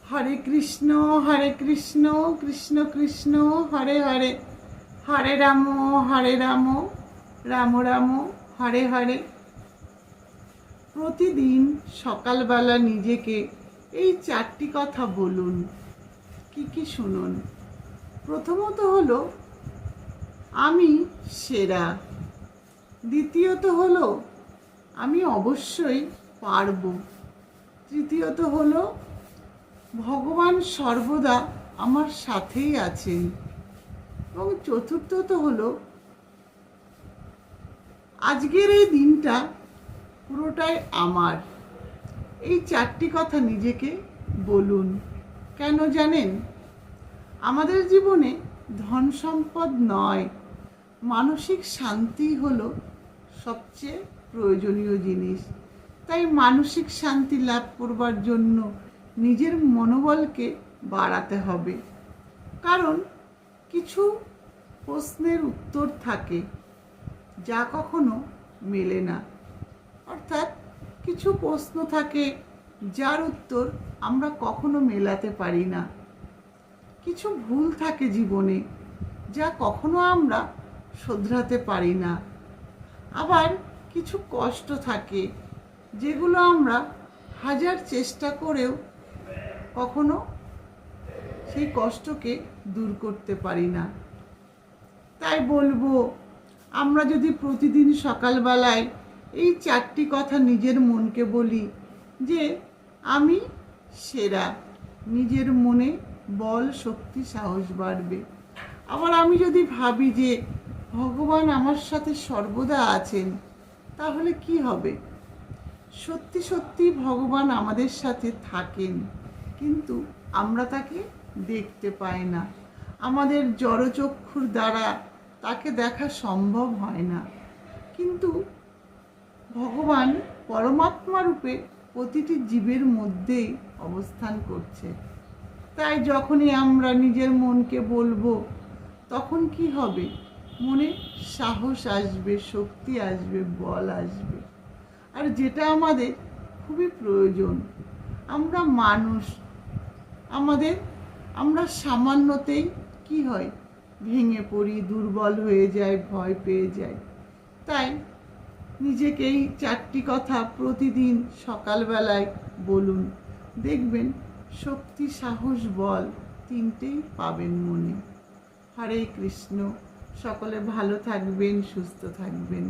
হরে কৃষ্ণ কৃষ্ণ কৃষ্ণ হরে হরে, হরে রাম রাম রাম হরে হরে। প্রতিদিন সকালবেলা নিজেকে এই 4টি কথা বলুন। কি কি শুনুন। প্রথমত হলো আমি সেরা। দ্বিতীয়ত হলো আমি অবশ্যই পারবো। তৃতীয়ত হলো ভগবান সর্বদা আমার সাথেই আছেন। এবং চতুর্থত হলো আজকের এই দিনটা পুরোটাই আমার। এই 4টি কথা নিজেকে বলুন। কেন জানেন? আমাদের জীবনে ধন সম্পদ নয়, মানসিক শান্তি হলো সবচেয়ে প্রয়োজনীয় জিনিস। তাই মানসিক শান্তি লাভ করবার জন্য নিজের মনোবলকে বাড়াতে হবে। কারণ কিছু প্রশ্নের উত্তর থাকে যা কখনো মেলে না। অর্থাৎ কিছু প্রশ্ন থাকে যার উত্তর আমরা কখনো মেলাতে পারি না। কিছু ভুল থাকে জীবনে যা কখনো আমরা শোধরাতে পারি না। আবার কিছু কষ্ট থাকে যেগুলো আমরা হাজার চেষ্টা করেও কখনো সেই কষ্টকে দূর করতে পারি না। তাই বলবো, আমরা যদি প্রতিদিন সকালবেলায় এই 4টি কথা নিজের মনকে বলি যে আমি সেরা, নিজের মনে বল, শক্তি, সাহস বাড়বে। আবার আমি যদি ভাবি যে ভগবান আমার সাথে সর্বদা আছেন, তাহলে কি হবে? সত্যি সত্যি ভগবান আমাদের সাথে থাকেন, কিন্তু আমরা তাকে দেখতে পাই না। আমাদের জড়চক্ষুর দ্বারা তাকে দেখা সম্ভব হয় না। কিন্তু ভগবান পরমাত্মা রূপে প্রতিটি জীবের মধ্যেই অবস্থান করছে। তাই যখনই আমরা নিজের মনকে বলবো, তখন কি হবে? মনে সাহস আসবে, শক্তি আসবে, বল আসবে। আর যেটা আমাদের খুবই প্রয়োজন। আমরা মানুষ, আমরা সামান্যতেই কি হয়, ভেঙে পড়ি, দুর্বল হয়ে যায়, ভয় পেয়ে যাই। তাই নিজেকে এই 4টি কথা প্রতিদিন সকালবেলায় বলুন। দেখবেন শক্তি, সাহস, বল 3টেই পাবেন মনে। হরে কৃষ্ণ। সকলে ভালো থাকবেন, সুস্থ থাকবেন।